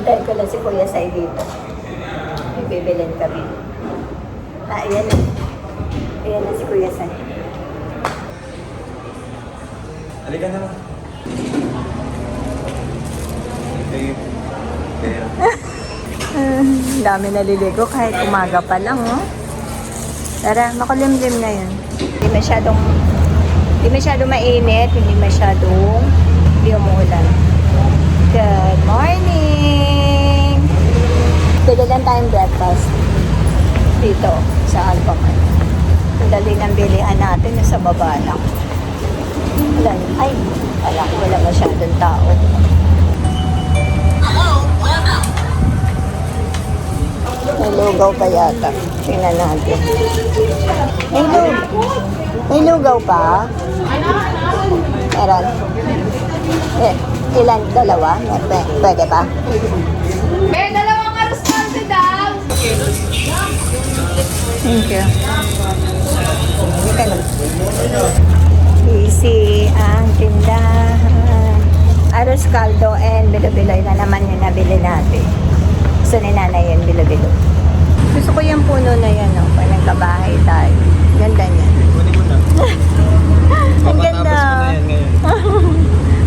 Hintayin ko lang si Kuya Sai dito. May bibilin kami. Ayan na. Ayan na si Kuya Sai. Halika na. Okay. Dami naliligo kahit umaga pa lang, oh. Tara, makulimlim ngayon. Hindi masyadong mainit, hindi umuulan. Good morning! Pwede lang tayong breakfast dito sa Alphamart. Ang dali ng bilihan natin, sa baba lang. Wala masyadong tao. May lugaw pa yata. Tingnan natin. May lugaw pa? Meron. Ilan? Dalawa? Pwede pa? May dalawang arroz daw. Thank you. Easy ang tindahan. Arroz caldo and bilo-biloy na naman yung nabili natin. Gusto ni nanay yun, bilo-bilo. Gusto ko yung puno na yan, no? Parang nagkabahay tayo. Ganda niya. Kunin mo na. Ang ganda. Papatapos mo na yan ngayon.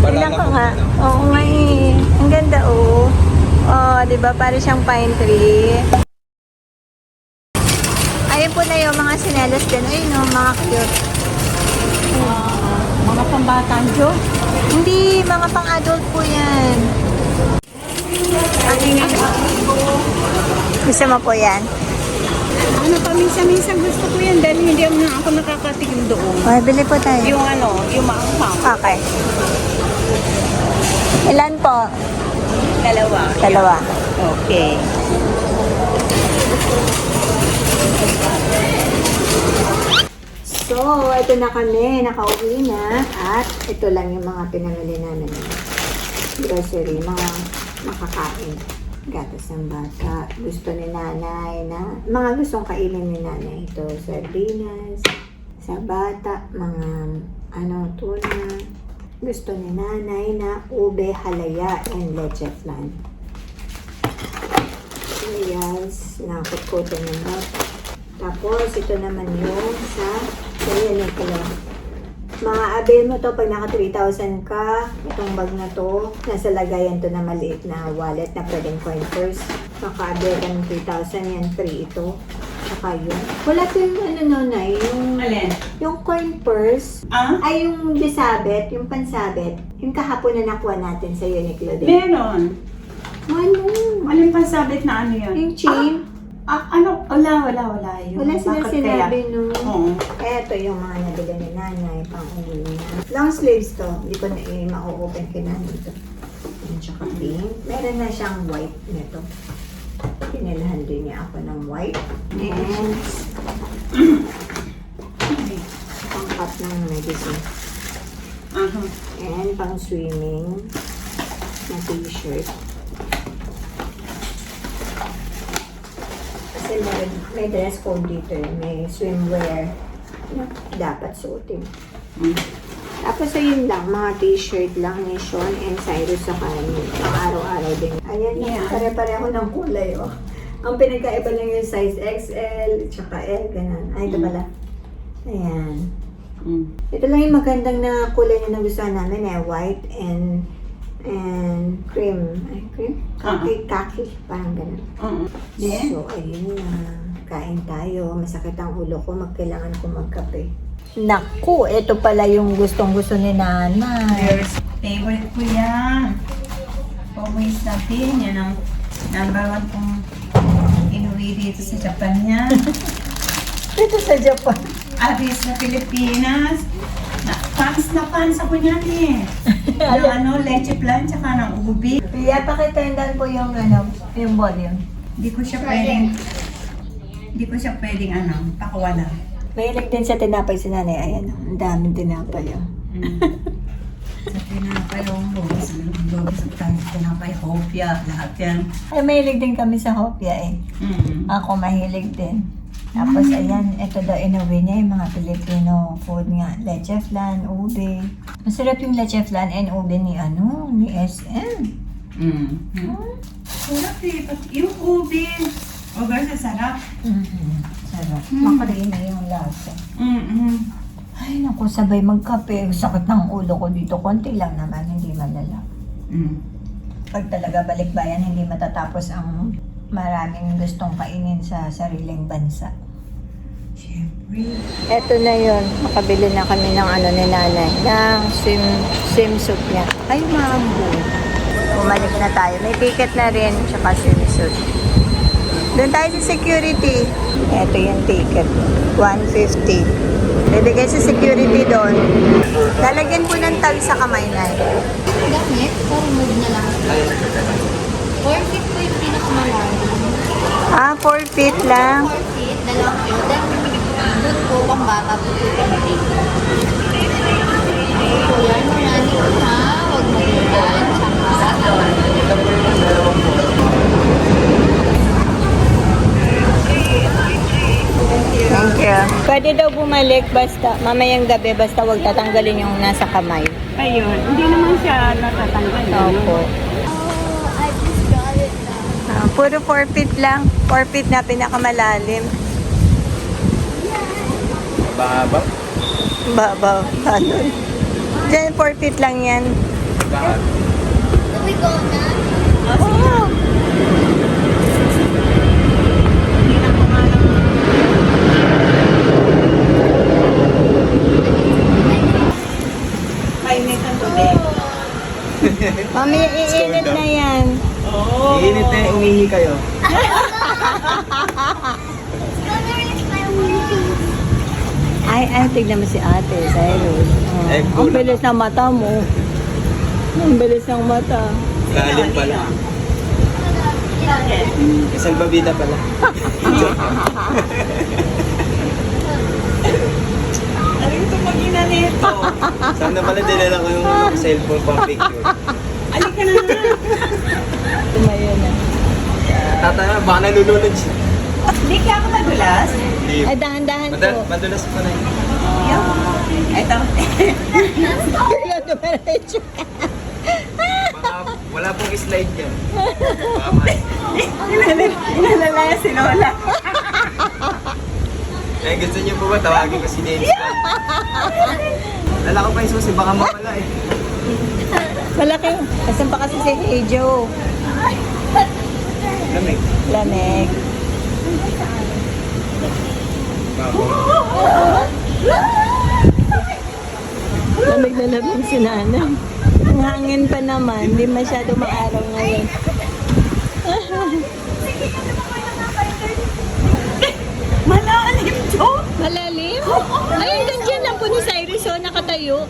Tingnan ko nga. Oo nga eh. Ang ganda, oh. Oh, di ba? Parang siyang pine tree. Ayun po na yung mga sinelas din. Ayun, no? Mga cute. Mga pambatang joke? Hindi, mga pang-adult po yan. Gusto mo po yan? Ano pa, minsan gusto ko yan dahil hindi ako nakakatikim doon. Okay, bili po tayo. Yung maanghang. Okay. Ilan po? Dalawa. Okay. So, ito na kami. Nakauwi na. At ito lang yung mga pinamili namin. Grocery, mga makakain. Gatas ng bata. Gusto ni nanay na, mga gustong kainin ni nanay. Ito, sardinas. Sa bata, mga tuna. Gusto ni nanay na ube halaya and leche flan. Yes, nakot-koto ng bata. Tapos, ito naman yung sa, ayan yung pala. Ma-avail mo to pag naka 3,000 ka. Itong bag na to, nasa lagayan to na maliit na wallet na pwedeng coin purse. Maka-avail ka ng 3,000, yan free ito. Saka yun. Wala to yung Nay, yung... Alin? Yung coin purse. Ah? Ay, yung disabit, yung pansabit. Yung kahapon na nakuha natin sa Uniqlo din. Meron. Ano? Anong pansabit na ano yun? Yung chain. Wala yun. Wala sila Bakit sinabi no. Oo. Eto yung mga nabili ni nanay, pang-uwi niya. Long sleeves to. Hindi ko na ma-open kay nanay ito. Yung tsaka pink. Meron na siyang white nito. Pinilahan din niya ako ng white. And pang-cut ng medicine. And pang-swimming na t-shirt. Kasi may dress code dito eh. May swimwear na dapat suotin. Tapos ayun lang, mga t-shirt lang ni Sean and Cyrus sa kanin. Araw-araw din. Ayan, Yeah. pare-pareho ng kulay oh. Ang pinagkaiba lang yung size XL, tsaka L, ganun. Ay, ito pala. Ayan. Ito lang yung magandang na kulay na nagustuhan namin eh. White and cream. Ay, cream? Kaki. Parang ganun. Yeah. So, ayun na. Kain tayo. Masakit ang ulo ko. Kailangan ko magkape. Naku, ito pala yung gustong-gusto ni nanay. Favorite ko yan. Always natin. Yan ang number one kong inuwi dito sa Japan yan. Dito sa Japan. Aris na Pilipinas. Fans ako niyan eh. Ng leche plan, tsaka ng ubi. Pia, pakitindan po yung yung volume. Hindi ko siya pwedeng pakawala. Mahilig din sa tinapay si nanay. Ayan, ang daming tinapay. Oh. Sa tinapay, tinapay, hopya, lahat yan. Ay, mahilig din kami sa hopya eh. Ako mahilig din. Tapos ayan, ito daw inuwi niya yung mga Filipino food nga. Leche flan, ube. Masarap yung leche flan and ube ni SM. Sarap eh. Pati yung ube. O sa sarap. Sarap. Makarina yung lasa. Ay, naku, sabay magkape. Sakit ng ulo ko dito. Konti lang naman, hindi malala. Pag talaga balikbayan, hindi matatapos ang maraming gustong kainin sa sariling bansa. Siyempre. Eto na yun. Makabili na kami ng ano ni nanay. Ng swimsuit niya. Ay, mambo. Bumalik na tayo. May ticket na rin. Tsaka swimsuit. Doon tayo sa security. Eto yung ticket. 150. Bibigay sa security doon. Lalagyan po ng tag sa kamay na. Gamit, parang move na lang. 4 feet po yung pinakamalalim. 4 feet lang. 4 feet, dalawang po. Then, doon po, pang bata po po yung feet. So, yan mga nito ha. Huwag mag-ilan. Thank you. Pwede daw bumalik basta mamayang gabi basta wag tatanggalin yung nasa kamay. Ayun. Hindi naman siya natatanggal. Opo. I just got it now. Puro 4 feet lang. 4 feet na pinakamalalim. Bahaba? Babaw. Halon. Diyan 4 feet lang yan. Bahaba. Do we go na? Oh. Kainit ang tubig. Mamaya iinit na yan. Oo. Iinit na yung umihi kayo. Ay, tignan mo si ate, Cyrus. Eh, Ang bilis ng mata mo. Ang bilis ng mata. Lalim pala. Salbabida pala. Ano ito mag-ina nito? Sana pala dinala ko yung cellphone pang picture. Alika na nga. Tumayo na. Tataya, baka nalulunod siya. Hindi ka ako madulas. Hindi. Ay, dahan-dahan po. Madulas pa na yun. Ito. Bigla dumiretso. Baka wala pong slide yan. Baka man. Inalala si Lola. Eh, gusto niyo po ba tawagin ko si Nancy? Lala ko pa yung susi, baka mawala eh. Malaki. Asan pa kasi si Hey Joe? Lamig. Lamig. Bako. Lamig na lamig si nanay. Ang hangin pa naman. Hindi masyado maaraw ngayon. Malalim to. Malalim? Ay, hanggang dyan lang po ni Cyrus. Oh, nakatayo.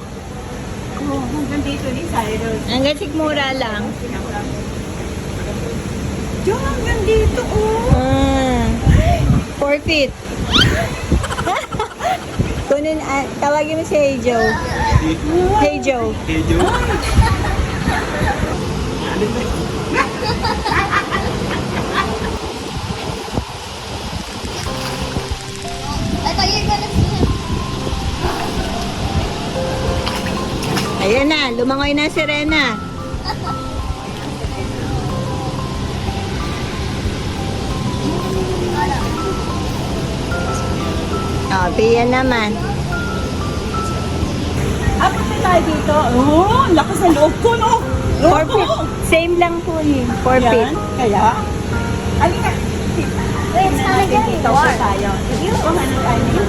Oh, hanggang dito ni Cyrus. Hanggang sigmura lang. Diyo, hanggang dito, oh. 4 feet. Kunin, tawagin mo si Hey Joe. Hey Joe. Hey, Joe. I thought you were gonna swim. Ayan na, lumangoy na si Rena. Oh, Pia naman. Apat na tayo dito. Oh, lakas ng loob ko, no? 4 feet. Same lang po ni 4 feet. Yan, kaya? Alika. Wait, it's not again. Dito pa tayo. Sige, kung ano tayo dito.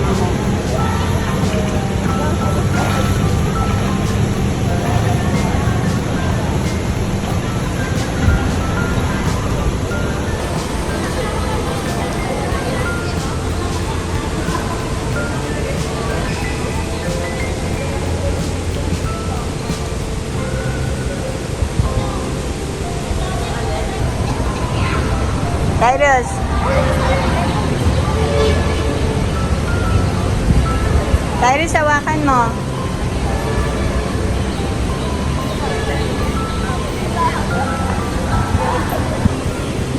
Cyrus. Cyrus, hawakan mo.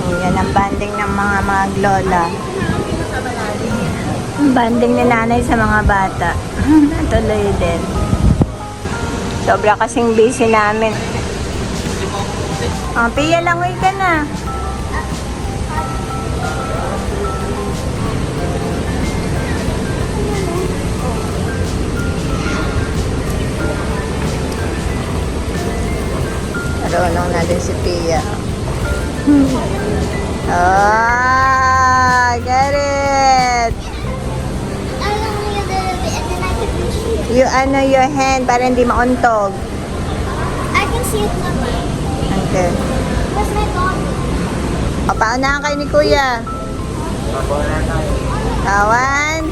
Oh, yan ang banding ng mga maglola. Ang banding ni nanay sa mga bata. Natuloy din. Sobra kasing busy namin. Oh, Pia, langoy ka na. Marunong na din si Pia. Ah, get it! You ano your hand para hindi mauntog. I can see it naman. Okay. Where's my dog? O, paunahan kayo ni Kuya. Papawalan tayo. Kawan.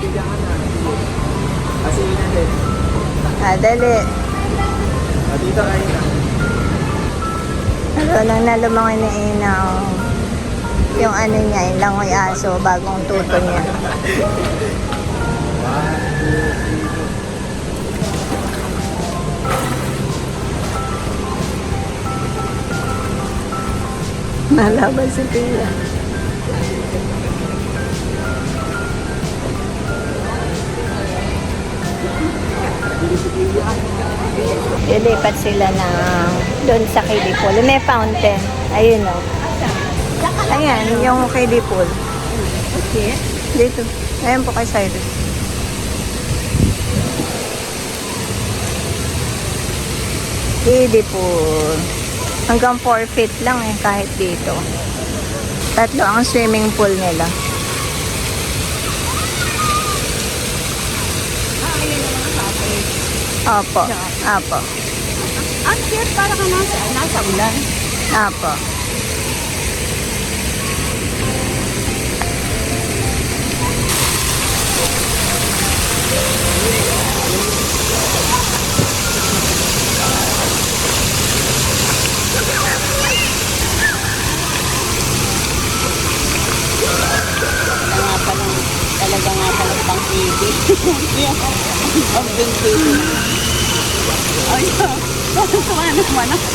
Kasi yun natin. Dali. Dito kayo na. Marunong na lumangoy ni Ina. Oh. Yung ano niya, yung langoy aso, bagong tuto niya. 1, 2, 3, go. Nalaban si Pia. Lilipat sila na doon sa kiddie pool. May fountain. Ayun o. Ayan, yung kiddie pool. Okay. Dito. Ayan po kay Cyrus. Kiddie pool. Hanggang 4 feet lang eh, kahit dito. 3 ang swimming pool nila. Opo. Opo. Ang cute, para ka nasa ulan. Opo. Talaga nga pala pang TV. Ang bin TV. Ay, tuwa naman ako.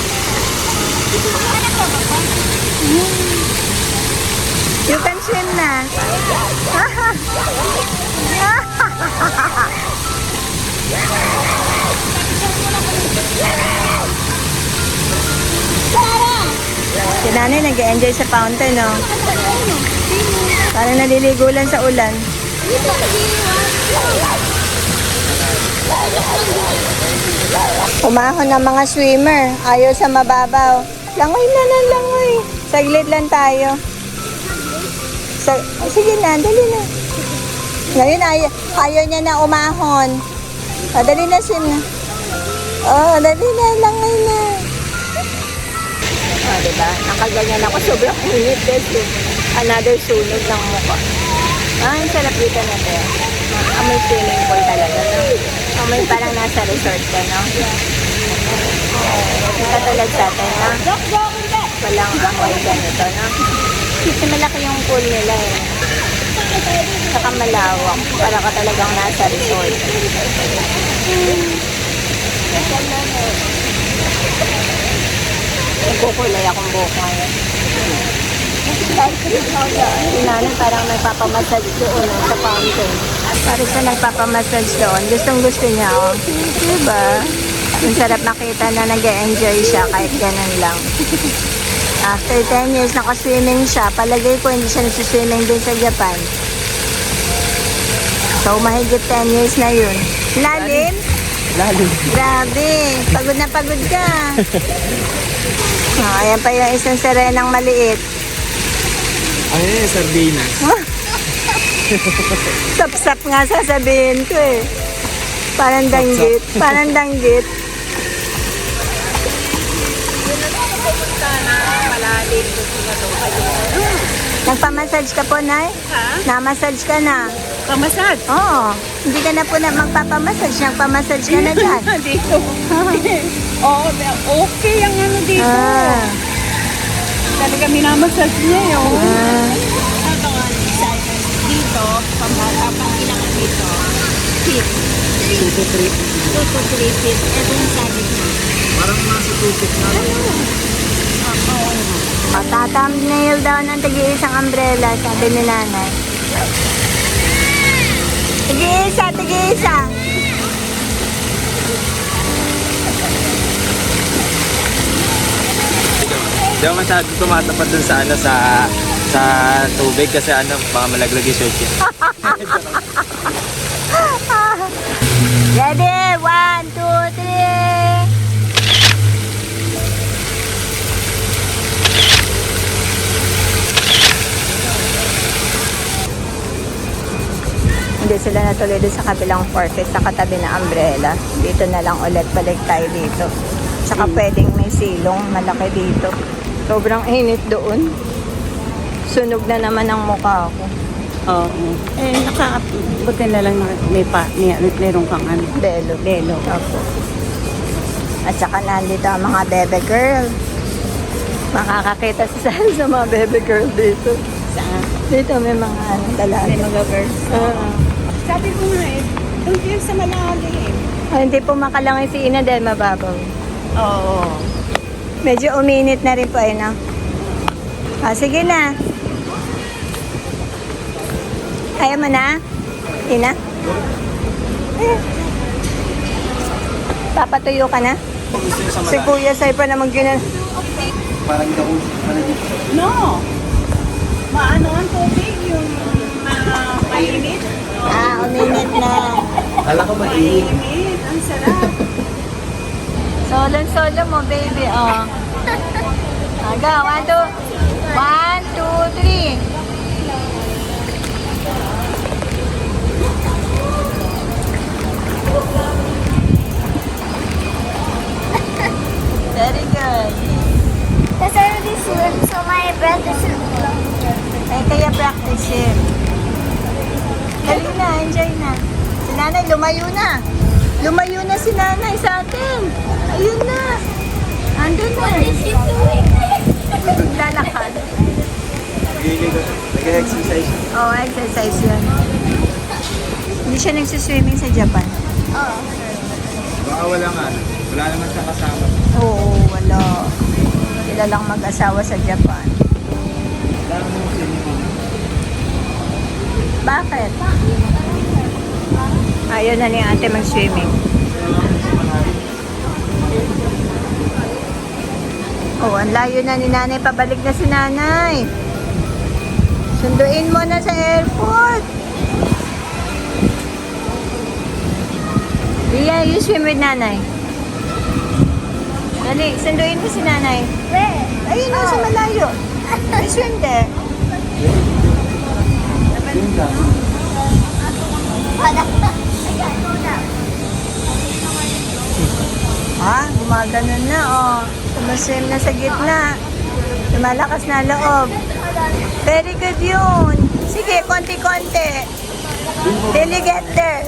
You can swim na. Si nanay nag-enjoy sa fountain, no? Parang naliligo lang sa ulan. Umahon ng mga swimmer. Ayaw sa mababaw. Langoy na ng langoy. Saglit lang tayo. Sige na, dali na. Ngayon, ayaw niya na umahon. Dali na, swim na. Dali na, langoy na. Diba? Nakaganyan ako. Sobrang init. Another sunog ng mukha. Ang sarap dito na ito. Amoy swimming pool talaga. No? Amoy parang nasa resort ka, no? Katulad sa atin, no? Walang amoy ganito, no? Kasi malaki yung pool nila, eh. Saka malawak. Para ka talagang nasa resort. Nagkukulay akong buhok ngayon. Si nanay parang nagpapamassage doon sa fountain. Parang siya nagpapamassage doon. Gustong gusto niya, oh. Diba? Ang sarap makita na nag-enjoy siya kahit ganun lang. After 10 years, nakaswimming siya. Palagay ko hindi siya nagsiswimming din sa Japan. So, mahigit 10 years na yun. Lalim? Lalim. Grabe. Pagod na pagod ka. Ayan pa yung isang serenang maliit. Ano yun, sardinas? Sap-sap nga sasabihin ko eh. Parang danggit. Parang danggit. Nagpamassage ka po, Nay? Ha? Namassage ka na? Pamasad? Oo. Hindi ka na po na magpapamassage. Nagpamassage ka na dyan. Dito. Oo, okay ang ano dito. Talaga minamasad niya yun. Dito, pang ilangan dito. Feet. 2 to 3. 2 to 3 feet. Ito yung sabi niya. Parang nasa 2 feet na lang. Thumbnail daw ng tigi-isang umbrella, sabi ni nanay. Tigi-isa, tigi-isa. Hindi ako masyado tumatapat dun sa ano sa tubig kasi ano, baka malaglag yung shirt yun. Ready? 1, 2, 3. Hindi sila natuloy doon sa kabilang forfeit sa katabi na umbrella. Dito na lang ulit, balik tayo dito. Tsaka pwedeng may silong malaki dito. Sobrang init doon. Sunog na naman ang mukha ko. Oo. Buti na lang meron kang ano. Belo. Lelo. Opo. At saka nandito ang mga bebe girl. Makakakita sa mga bebe girl dito. Saan? Dito may mga dalaga. May mga girls. Oo. Sabi ko nga eh, doon kayo sa malalim. Hindi po makalangoy si Ina dahil mababaw. Oo. Medyo uminit na rin po eh, no? Sige na. Kaya mo na? Ina? Papatuyo ka na? Si Kuya Sai pa naman Parang daw, No. Maano ang tubig yung mainit? uminit na. Kala ko mainit. Mainit. Ang sarap. Solo mo, baby, oh. Go, 1, 2, 3. Very good. Because I already swim, so my breath is Ay, kaya practice it. Dali na, enjoy na. Si nanay, lumayo na. Lumayo na si nanay sa atin. Ayun na. Andun na. Lalakad. Nag-exercise. Oh, exercise yun. Hindi siya nagsiswimming sa Japan. Baka wala nga. Wala naman siya kasama. Oo, wala. Sila lang mag-asawa sa Japan. Bakit? Ayaw na ni ate mag-swimming. Oh, ang layo na ni nanay. Pabalik na si nanay. Sunduin mo na sa airport. Ria, you swim with nanay. Dali, sunduin mo si nanay. Where? Ayun na, sa malayo. You swim there. Gumaganon na, oh. Tumaswim na sa gitna. Lumalakas na loob. Very good yun. Sige, konti-konti. Till you get there.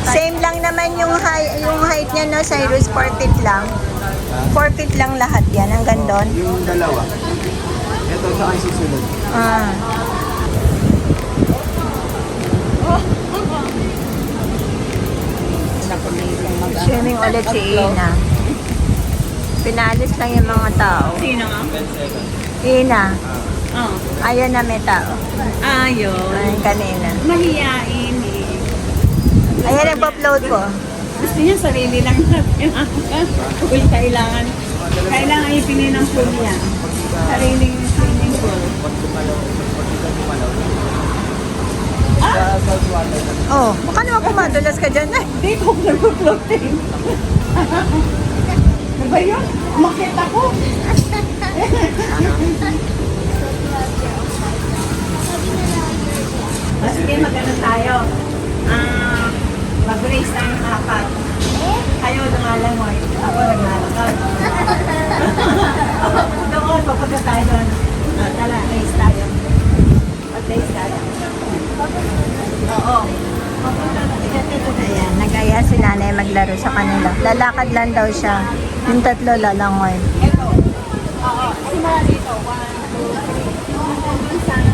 Same lang naman yung height niya, no, Cyrus, 4 feet lang. 4 feet lang lahat yan, hanggang doon. Yung dalawa. Ito, sa kayo susunod. Ah. Swimming ulit si Ina. Pinalis lang yung mga tao. Sino nga? Ina, Oh. ayaw na may tao. Ayun. Ay, kanina. Mahiyain eh. Ayan, nagpa-upload ko. Gusto niya sarili lang na pool kailangan. Kailangan ipinin ng pool niya. Sariling swimming pool. Oh, baka naman pumadulas ka dyan. Ay, Hindi ko nag-floating. Ano ba yun? Makita ko. Sige, magano tayo. Mag-race tayo ng 4. Kayo lumalangoy. Ako naglalakad. Doon, papunta tayo doon. Tala, race tayo. Mag-race tayo. Oo. Papunta na. ayan, nag-aya si nanay maglaro sa kanila. Lalakad lang daw siya. Yung tatlo lalangoy. Ito. Oo. Simula dito. 1, 2, 3. Sana.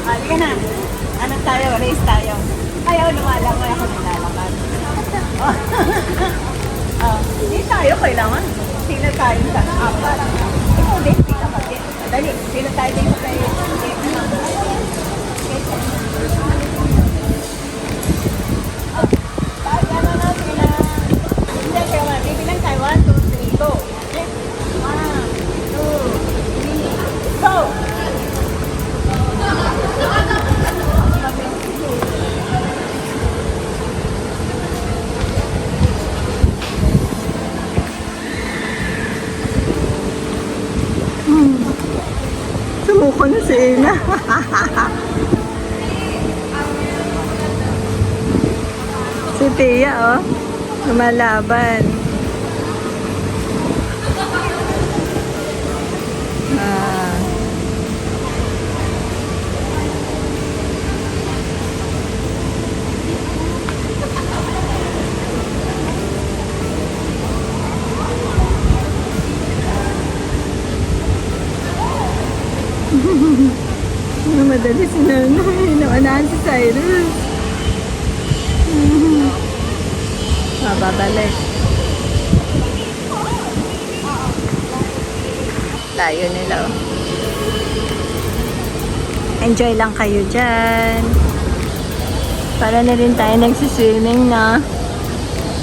Halika na. Ano tayo? Race tayo. Ayaw lumalangoy ako nilalakad. Hindi tayo kailangan. Sino tayo sa apat? Ikaw din, pila ka din. Dali, sino tayo din sa iyo? Tayo na natin na. Hindi, kaya bibilang tayo. 1, 2, 3. Si Tia, oh. Lumalaban. Ah. Madali si Nanay. Naunahan si Cyrus. Mababalik. Layo nila. Oh. Enjoy lang kayo dyan. Para na rin tayo nagsiswimming na.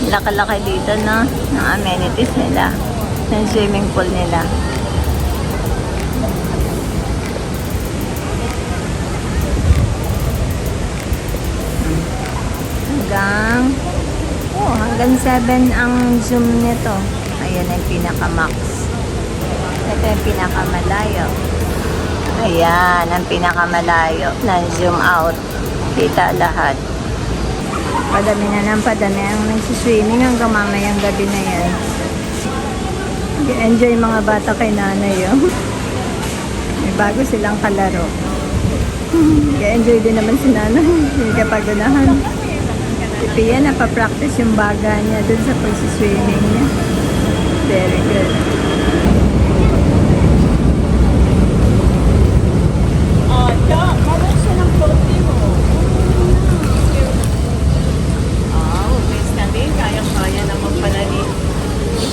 Laki-laki dito na. Ng amenities nila. Ng swimming pool nila. Hanggang 7 ang zoom nito. Ayan ang pinaka-max. Ito yung pinakamalayo. Ayan ang pinakamalayo ng zoom out. Kita lahat. Padami na ng padami ang nagsiswimming hanggang mamayang gabi na yan. Enjoy mga bata kay nanay. Oh. May bago silang kalaro. Enjoy din naman si nanay. Hindi ka pagunahan. Si Pia napapractice yung baga niya dun sa pagsiswimming niya. Very good. Marunong siya ng floating mo. Best na din. Kayang-kaya naman pala ni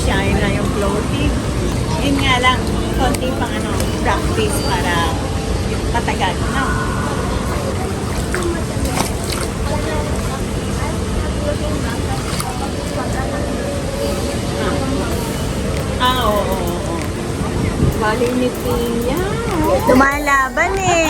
siya na yung floating. Yun nga lang, konti pang practice para yung patagal. No? Oo. Bali ni Tia. Lumalaban eh.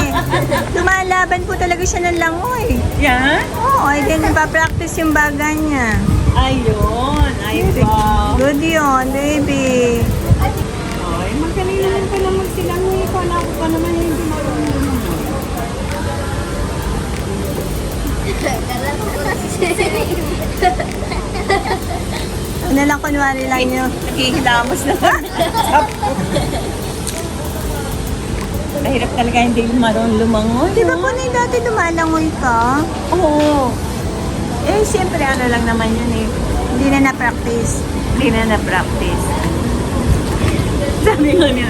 Lumalaban po talaga siya ng langoy. Yan? Oo, ay din napapractice yung baga niya. Ayun. Ay, wow. Good yun, baby. Ay, magaling naman pala magsilangoy. Kala ko pa naman hindi marunong naman. Ano lang, kunwari lang nyo. Nakihilamos naman. Mahirap talaga hindi marunong lumangoy. Di ba po na dati lumalangoy ka? Oo. Eh, siyempre lang naman yun eh. Hindi na na-practice. Hindi na na-practice. Sabi ko niya,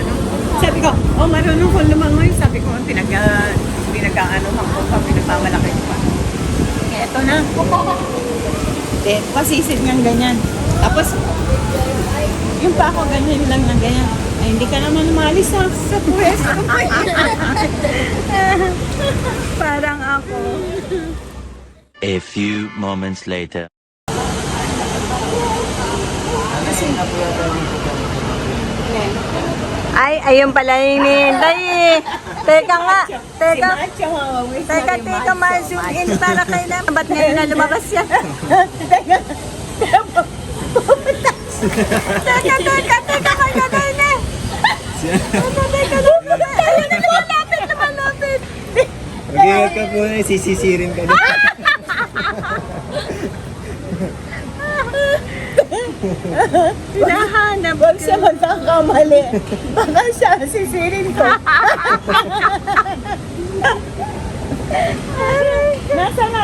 sabi ko, marunong ko lumangoy. Sabi ko, pinag-ano ako pa, pinagmamalaki ko pa. Eh, eto na. Pasisid niyang ganyan. Tapos, yung pa ako ganyan lang na ganyan. Ay, hindi ka naman umalis sa pwesto. Parang ako. A few moments later. Ay, ayun pala yung hinihintay eh. Teka nga. Teka. Teka, ma-zoom in para kailan. Ba't ngayon na lumabas yan? Teka, magkakay na. Ayun na, lumalapit. Mag-iwag ka po na, sisisirin ka na. Hinahanap Huwag siya magkakamali. Baka siya sisirin ko. Nasa na?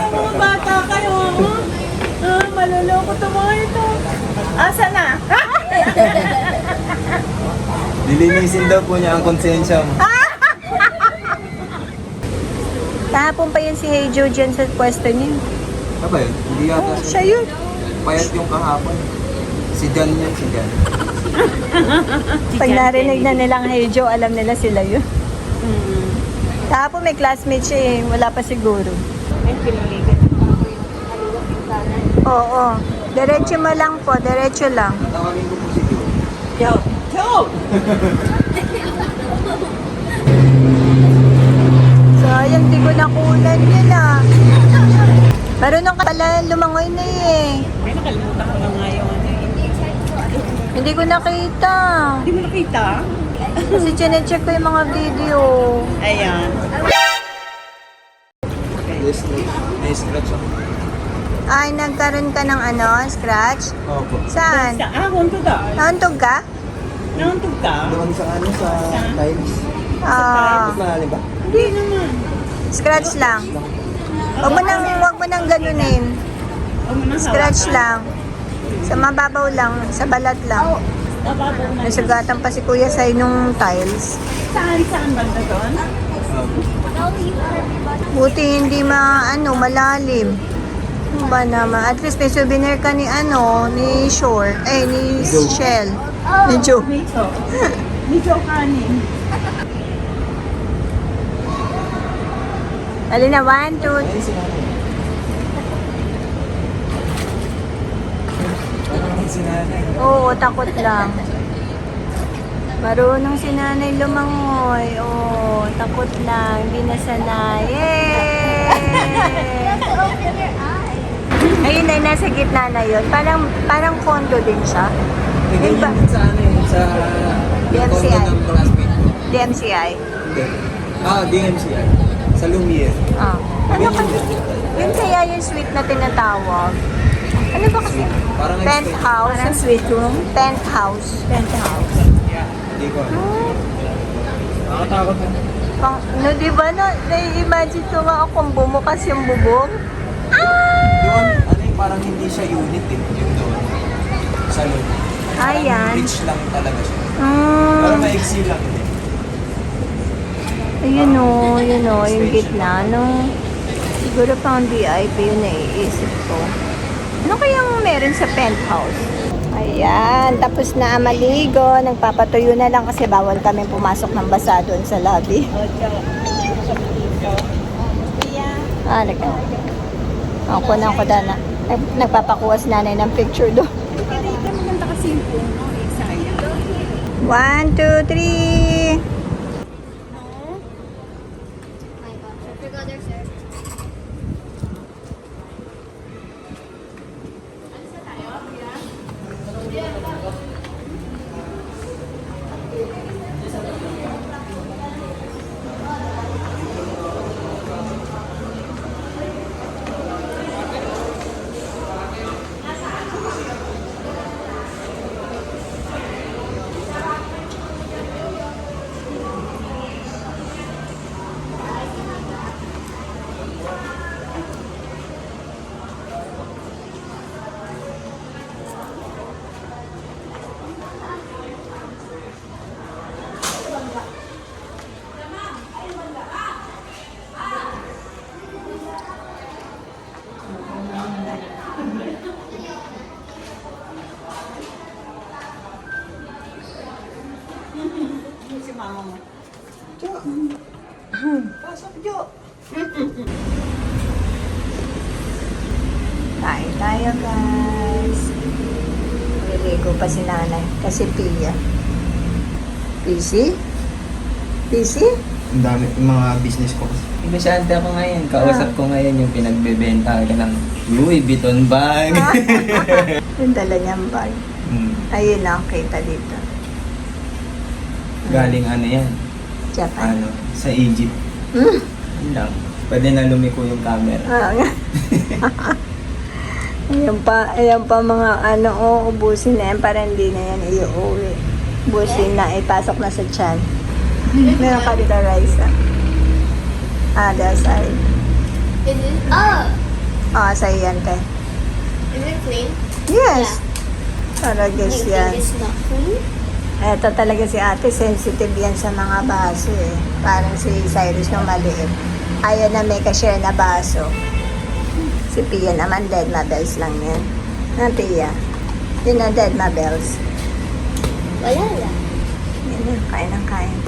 Mga bata kayo. Maluloko to mga ito. Asa na? Lilinisin daw po niya ang konsensya mo. Kahapon pa yun si Hey Joe dyan sa pwesto niya. Ano ba yun? Hindi yata siya. Siya yun. Payat yung kahapon. Si Jan yan, si Jan. Pag narinig na nilang Hey Joe, alam nila sila yun. Kahapon may classmate siya eh. Wala pa siguro. Ay, piniligan. Oo. Diretso mo lang po. Diretso lang. Tawagin ko po si Joe. Joe! Sayang, di ko nakunan yun ah. Marunong ka pala lumangoy na eh. May nakalimutan ko lang nga yung ano eh. Hindi ko nakita. Hindi mo nakita? Kasi chinecheck ko yung mga video. Ayan. May scratch ako. Ay, nagkaroon ka ng scratch? Opo. Saan? Huntog ka? Nauntog ka? Nauntog ka? Doon sa tiles. Ah, Malalim ba? Hindi naman. scratch lang. Huwag mo nang ganunin. Huwag mo nang Scratch hawakan. lang. Sa mababaw lang, sa balat lang. Nababaw na. Nasugatan pa si Kuya sa nung tiles. Saan banda doon? Buti hindi malalim. Ano ba naman? At least may souvenir ka ni ni Shore. Ni Shell. Ni Joe. Medyo. Medyo kanin. Alina, 1, 2, Oo, takot lang. Marunong si nanay lumangoy. Oo, takot lang. Hindi na sanay. Yay! Open your eyes. Ayun ay nasa gitna na yun. Parang condo din siya. Ganyan Iba. din sa sa DMCI. condo ng classmate ko. DMCI. Hindi. DMCI. Sa Lumiere. Ah. Ano kaya? Yun kaya yung suite na tinatawag. Ano ba kasi? Parang Penthouse. Parang sweet room. Penthouse. Penthouse. Hindi ko. Nakakatakot na. Di ba nai-imagine ko nga kung bumukas yung bubong? Doon, parang hindi siya unit yung doon. Sa loob. Ayan. Rich lang talaga siya. Pero maiksi lang. Ayun o, yung gitna, no? Siguro pang VIP yun naiisip ko. Ano kayang meron sa penthouse? Ayan, tapos na maligo. Nagpapatuyo na lang kasi bawal kami pumasok ng basa doon sa lobby. Ako na ako dana. Nagpapakuha si nanay ng picture doon. Dito maganda kasi yung puno. Sayang. 1, 2, 3. My gosh, I forgot their service. Si mama mo. Kain tayo, guys. Nililigo pa si nanay. Kasi Pia. PC? PC? Ang dami, yung mga business ko. Negosyante ako ngayon. Kausap ko ngayon yung pinagbebenta ka ng Louis Vuitton bag. Yung dala niyang bag. Ayun lang, kita dito. Galing ano yan? Japan. Sa Egypt. Yun lang. Pwede na lumiko yung camera. nga. Ayan pa mga ubusin na yan para hindi na yan iuwi. Ubusin na, ipasok na sa tiyan. Meron ka dito rice, the side. Is it? Sa'yo yan, te. Is it clean? Yes. Para guys Like, yan. it's not clean? Eto talaga si ate, sensitive yan sa mga baso eh. Parang si Cyrus nung maliit. Ayaw na may ka-share na baso. Si Pia naman, dead mabels lang yan. Ano, Pia? Yun na, dead mabels. Wala lang. Yan na, kain ng kain.